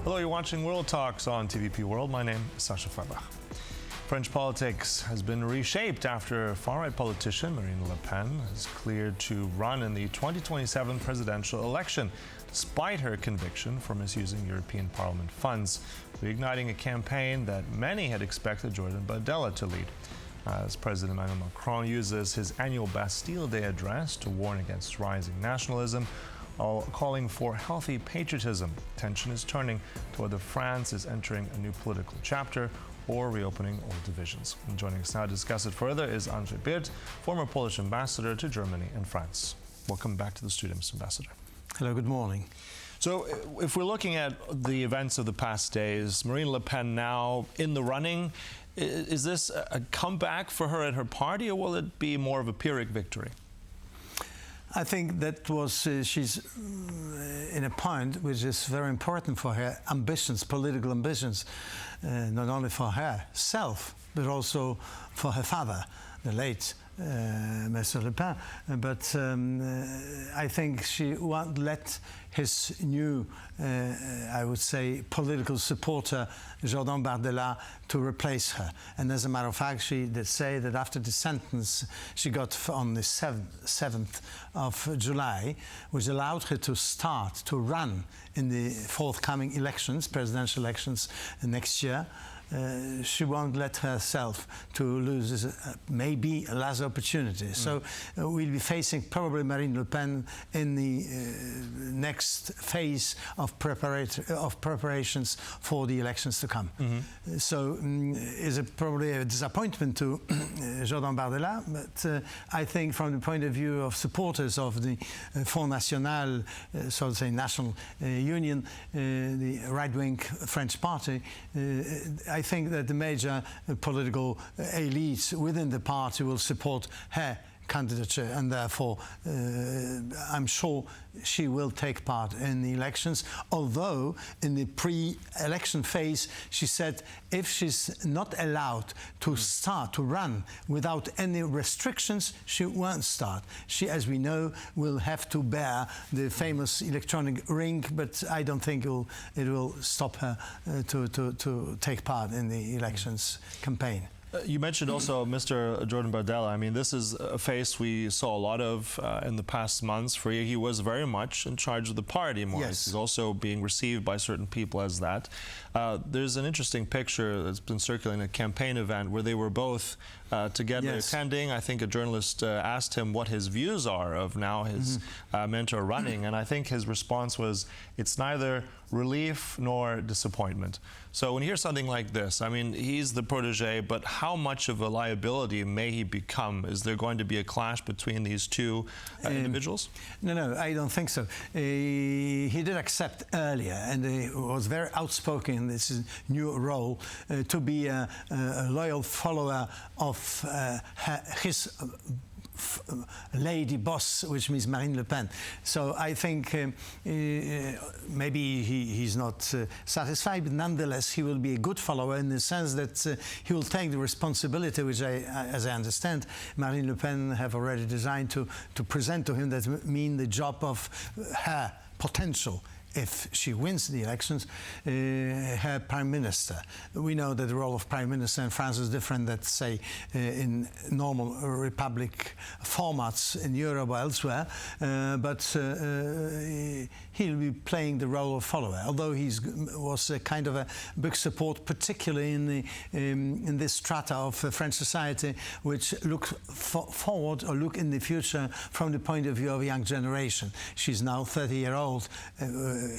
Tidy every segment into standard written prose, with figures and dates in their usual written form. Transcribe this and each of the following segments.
Hello, you're watching World Talks on TVP World. My name is Sascha Fahrbach. French politics has been reshaped after far-right politician Marine Le Pen has cleared to run in the 2027 presidential election, despite her conviction for misusing European Parliament funds, reigniting a campaign that many had expected Jordan Bardella to lead. As President Emmanuel Macron uses his annual Bastille Day address to warn against rising nationalism, while calling for healthy patriotism, tension is turning to whether France is entering a new political chapter or reopening old divisions. And joining us now to discuss it further is Andrzej Byrt, former Polish ambassador to Germany and France. Welcome back to the studio, Mr. Ambassador. Hello, good morning. So if we're looking at the events of the past days, Marine Le Pen now in the running, is this a comeback for her at her party, or will it be more of a Pyrrhic victory? I think that was, she's in a point which is very important for her ambitions, political ambitions, not only for herself, but also for her father, the late Mr. Le Pen. But I think she won't let his new, I would say, political supporter, Jordan Bardella, to replace her. And as a matter of fact, she did say that after the sentence she got on the 7th of July, which allowed her to start to run in the forthcoming elections, presidential elections next year, she won't let herself to lose this, maybe a last opportunity. So we'll be facing probably Marine Le Pen in the next phase of preparations for the elections to come. So is it probably a disappointment to Jordan Bardella, but I think from the point of view of supporters of the Front National, so to say National Union, the right-wing French party, I think that the major political elites within the party will support her candidature, and therefore I'm sure she will take part in the elections, although in the pre-election phase she said if she's not allowed to start to run without any restrictions, she won't start. She, as we know, will have to bear the famous electronic ring, but I don't think it will stop her to take part in the elections campaign. You mentioned also Mr. Jordan Bardella. I mean, this is a face we saw a lot of in the past months. For he was very much in charge of the party. Yes. He's also being received by certain people as that. There's an interesting picture that's been circulating at a campaign event where they were both together attending. I think a journalist asked him what his views are of now his mentor running, and I think his response was, it's neither relief nor disappointment. So when you hear something like this, I mean, he's the protege, but how much of a liability may he become? Is there going to be a clash between these two individuals? No, I don't think so. He did accept earlier, and he was very outspoken in this new role, to be a loyal follower of his lady boss, which means Marine Le Pen. So I think maybe he's not satisfied, but nonetheless he will be a good follower in the sense that he will take the responsibility, which as I understand, Marine Le Pen have already designed to present to him, that mean the job of her potential, if she wins the elections, her prime minister. We know that the role of prime minister in France is different than, say, in normal republic formats in Europe or elsewhere, but he'll be playing the role of follower, although he was a kind of a big support, particularly in this strata of French society, which look forward or look in the future from the point of view of a young generation. She's now 30-year-old.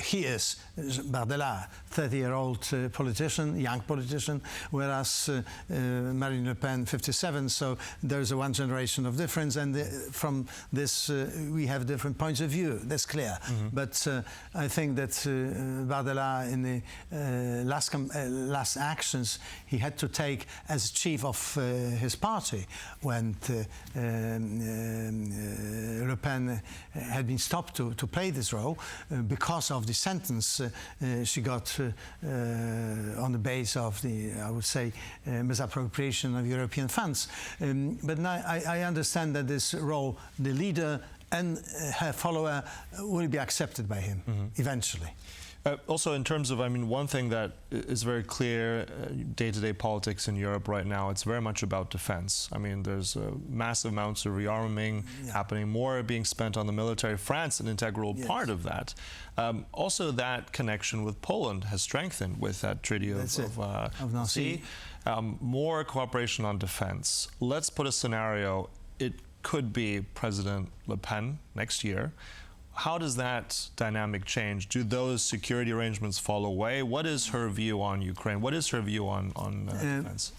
He is, Bardella, 30-year-old politician, young politician, whereas Marine Le Pen, 57, so there's a one generation of difference, and from this we have different points of view, that's clear. But I think that Bardella, in the last actions he had to take as chief of his party, when Le Pen had been stopped to play this role because of the sentence she got on the base of the, I would say, misappropriation of European funds. But now I understand that this role, the leader and her follower, will be accepted by him eventually. Also, in terms of, one thing that is very clear, day-to-day politics in Europe right now, it's very much about defense. There's massive amounts of rearming happening, more being spent on the military. France, an integral part of that. Also, that connection with Poland has strengthened with that treaty of Nancy. More cooperation on defense. Let's put a scenario. It could be President Le Pen next year. How does that dynamic change? Do those security arrangements fall away? What is her view on Ukraine? What is her view on defense?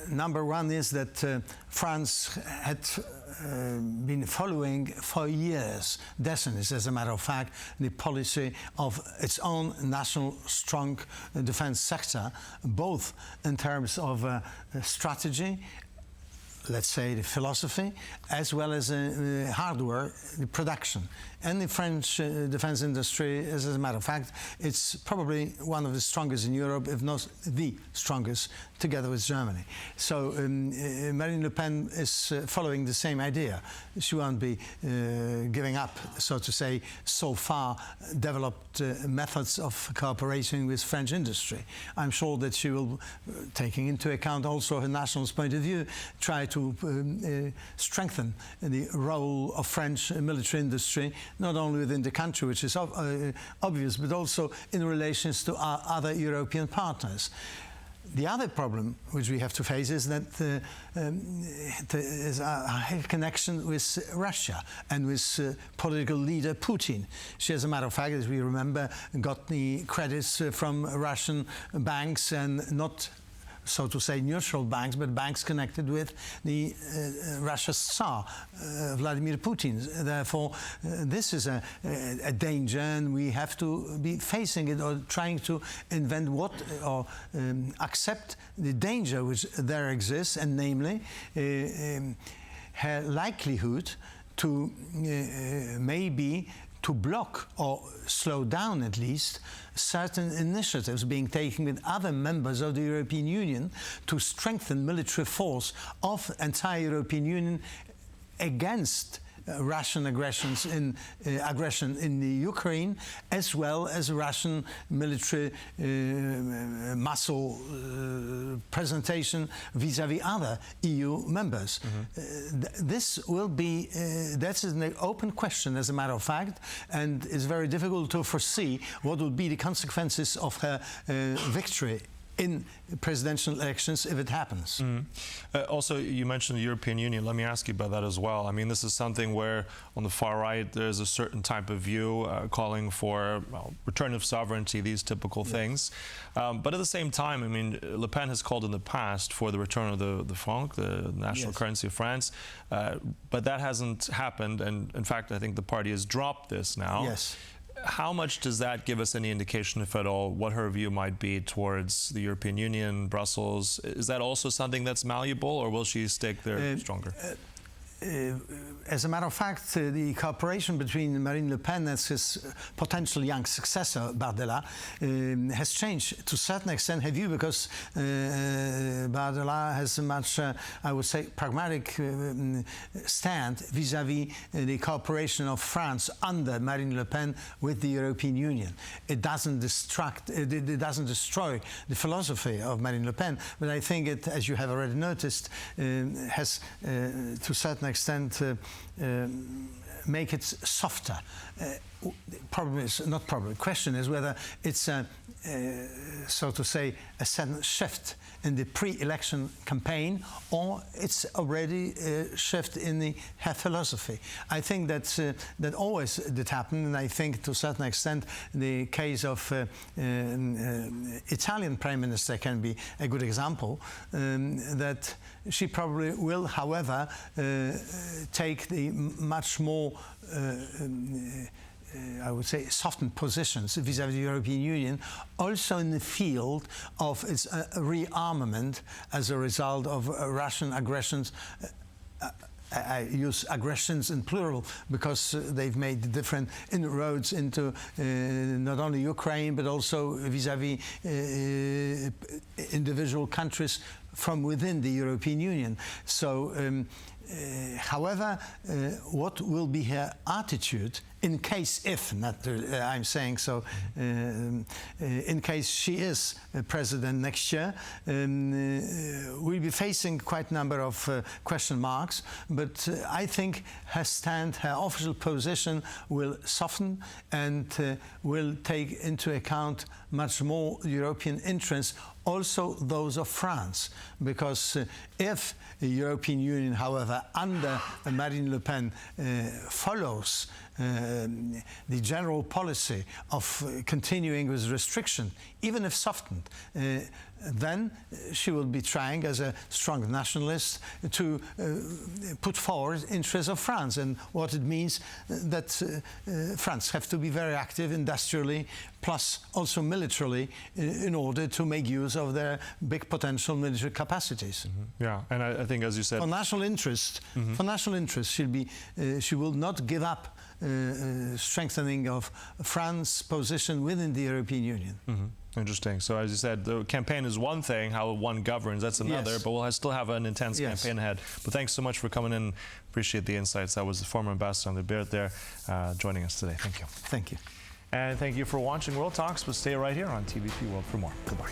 Number one is that France had been following for years, decades as a matter of fact, the policy of its own national strong defense sector, both in terms of strategy, let's say the philosophy, as well as hardware, the production. And the French defense industry, as a matter of fact, it's probably one of the strongest in Europe, if not the strongest, together with Germany. So Marine Le Pen is following the same idea. She won't be giving up, so to say, so far developed methods of cooperation with French industry. I'm sure that she will, taking into account also her nationalist point of view, try to strengthen the role of French military industry, not only within the country, which is obvious, but also in relations to our other European partners. The other problem which we have to face is that there is a connection with Russia and with political leader Putin. She, as a matter of fact, as we remember, got the credits from Russian banks, and not, so to say, neutral banks, but banks connected with the Russia's Tsar, Vladimir Putin. Therefore, this is a danger, and we have to be facing it, or trying to invent what, or accept the danger which there exists, and namely her likelihood to maybe to block or slow down, at least, certain initiatives being taken with other members of the European Union to strengthen military force of the entire European Union against Russian aggression in the Ukraine, as well as Russian military muscle presentation vis-à-vis other EU members. This will be, that's an open question, as a matter of fact, and it's very difficult to foresee what will be the consequences of her victory in presidential elections if it happens. Also, you mentioned the European Union. Let me ask you about that as well. This is something where on the far right there's a certain type of view calling for return of sovereignty, these typical things. But at the same time, Le Pen has called in the past for the return of the franc, the national currency of France, but that hasn't happened, and in fact I think the party has dropped this now. Yes. How much does that give us any indication, if at all, what her view might be towards the European Union, Brussels? Is that also something that's malleable, or will she stick there stronger? As a matter of fact, the cooperation between Marine Le Pen and his potential young successor, Bardella, has changed to a certain extent, her view, because Bardella has a much, I would say, pragmatic stand vis-à-vis the cooperation of France under Marine Le Pen with the European Union. It doesn't it doesn't destroy the philosophy of Marine Le Pen, but I think it, as you have already noticed, has to a certain extent make it softer. Problem is not problem. The question is whether it's so to say a sudden shift in the pre-election campaign, or it's already a shift in her philosophy. I think that that always did happen, and I think to a certain extent the case of Italian Prime Minister can be a good example. That she probably will, however, take the much more I would say softened positions vis-à-vis the European Union, also in the field of its rearmament as a result of Russian aggressions. I use aggressions in plural because they've made different inroads into not only Ukraine but also vis-à-vis individual countries from within the European Union. So however, what will be her attitude in case if, not I'm saying so, in case she is president next year, we'll be facing quite a number of question marks, but I think her stand, her official position will soften and will take into account much more European interests, also those of France, because if the European Union, however, under Marine Le Pen follows the general policy of continuing with restriction, even if softened, then she will be trying, as a strong nationalist, to put forward interests of France, and what it means that France have to be very active industrially, plus also militarily, in order to make use of their big potential military capacities. Yeah, and I think, as you said, for national interest, she will not give up strengthening of France's position within the European Union. Interesting. So, as you said, the campaign is one thing, how one governs, that's another, yes. but we'll still have an intense campaign ahead. But thanks so much for coming in. Appreciate the insights. That was the former ambassador Andrzej Byrt there joining us today. Thank you. Thank you. And thank you for watching World Talks, but stay right here on TVP World for more. Goodbye.